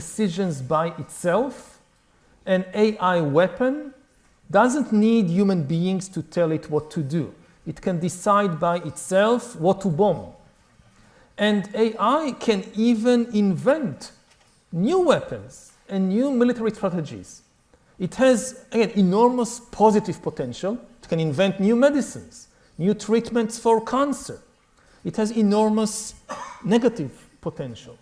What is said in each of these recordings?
decisions by itself, an AI weapon doesn't need human beings to tell it what to do. It can decide by itself what to bomb. And AI can even invent new weapons and new military strategies. It has, again, enormous positive potential. It can invent new medicines, new treatments for cancer. It has enormous negative potential.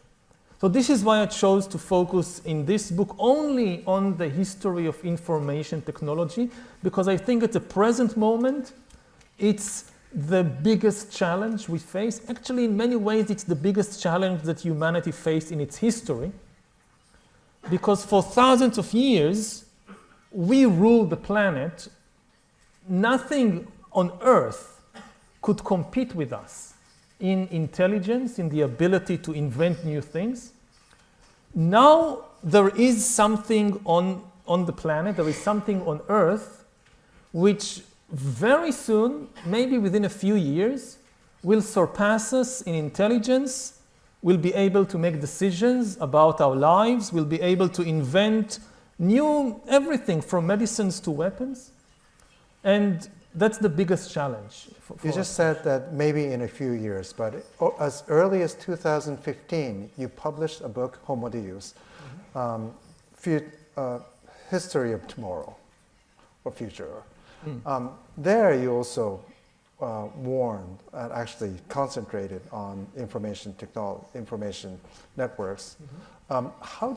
So this is why I chose to focus in this book only on the history of information technology, because I think at the present moment, it's the biggest challenge we face. Actually, in many ways, it's the biggest challenge that humanity faced in its history, because for thousands of years, we ruled the planet. Nothing on Earth could compete with us in intelligence, in the ability to invent new things. Now there is something on the planet, there is something on Earth, which very soon, maybe within a few years, will surpass us in intelligence, will be able to make decisions about our lives, will be able to invent new everything from medicines to weapons. And that's the biggest challenge. You just said that maybe in a few years, but as early as 2015, you published a book, Homo Deus, History of Tomorrow, or Future. There you also warned and actually concentrated on information technology, information networks. How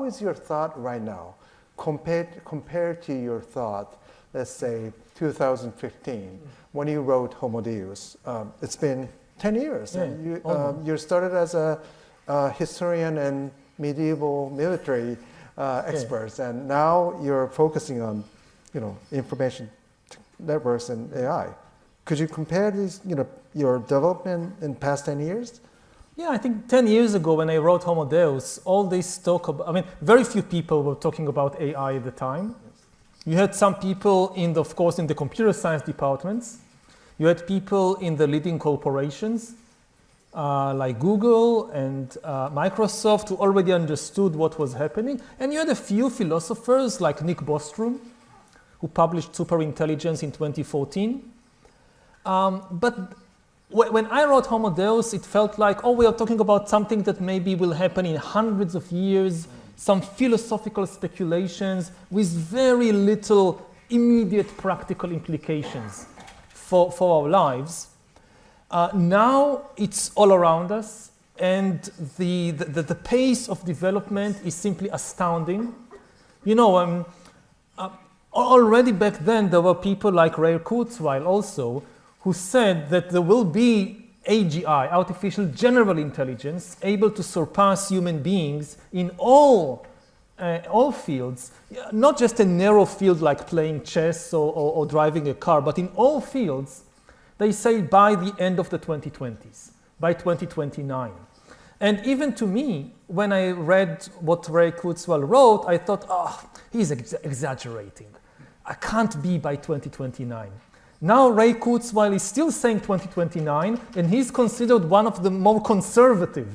is your thought right now compared to your thought, let's say 2015, when you wrote Homo Deus? It's been 10 years. Yeah, you started as a historian and medieval military experts, and now you're focusing on, information networks and AI. Could you compare these, your development in past 10 years? Yeah, I think 10 years ago when I wrote Homo Deus, all this talk about, very few people were talking about AI at the time. You had some people of course, in the computer science departments. You had people in the leading corporations, like Google and Microsoft, who already understood what was happening. And you had a few philosophers like Nick Bostrom, who published Superintelligence in 2014. But when I wrote Homo Deus, it felt like, we are talking about something that maybe will happen in hundreds of years, some philosophical speculations with very little immediate practical implications for our lives. Now it's all around us, and the pace of development is simply astounding. Already back then, there were people like Ray Kurzweil also, who said that there will be AGI, artificial general intelligence, able to surpass human beings in all fields, not just a narrow field like playing chess or driving a car, but in all fields, they say by the end of the 2020s, by 2029. And even to me, when I read what Ray Kurzweil wrote, I thought, he's exaggerating. I can't be by 2029. Now Ray Kurzweil is still saying 2029, and he's considered one of the more conservative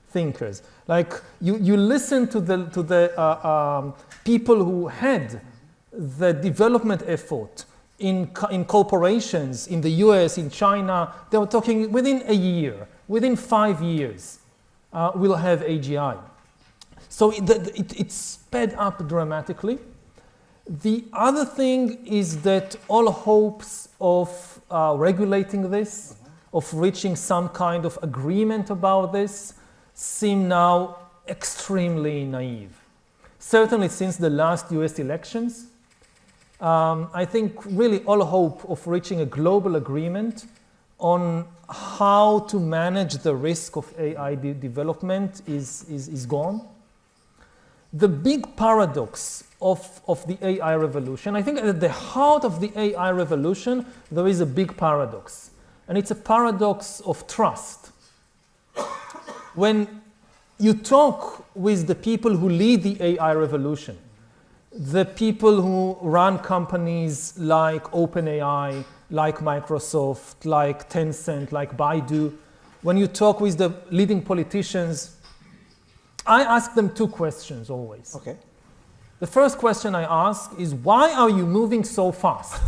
thinkers. Like you listen to the people who had the development effort in corporations in the US, in China. They were talking within a year, within 5 years, we'll have AGI. So it's sped up dramatically. The other thing is that all hopes of regulating this, of reaching some kind of agreement about this, seem now extremely naive. Certainly since the last US elections, I think really all hope of reaching a global agreement on how to manage the risk of AI development is gone. The big paradox of the AI revolution, I think at the heart of the AI revolution, there is a big paradox. And it's a paradox of trust. When you talk with the people who lead the AI revolution, the people who run companies like OpenAI, like Microsoft, like Tencent, like Baidu, when you talk with the leading politicians, I ask them two questions always. Okay. The first question I ask is, why are you moving so fast?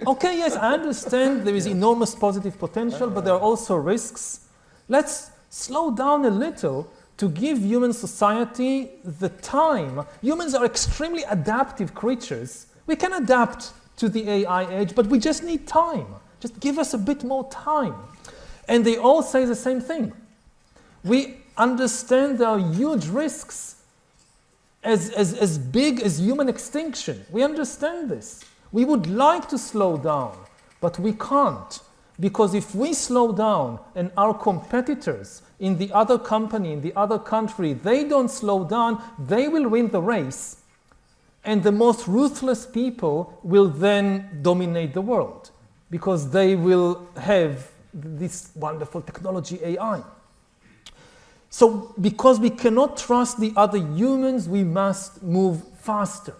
Okay, yes, I understand there is enormous positive potential, but there are also risks. Let's slow down a little to give human society the time. Humans are extremely adaptive creatures. We can adapt to the AI age, but we just need time. Just give us a bit more time. And they all say the same thing. We understand there are huge risks as big as human extinction. We understand this. We would like to slow down, but we can't. Because if we slow down and our competitors in the other company, in the other country, they don't slow down, they will win the race. And the most ruthless people will then dominate the world because they will have this wonderful technology, AI. So because we cannot trust the other humans, we must move faster.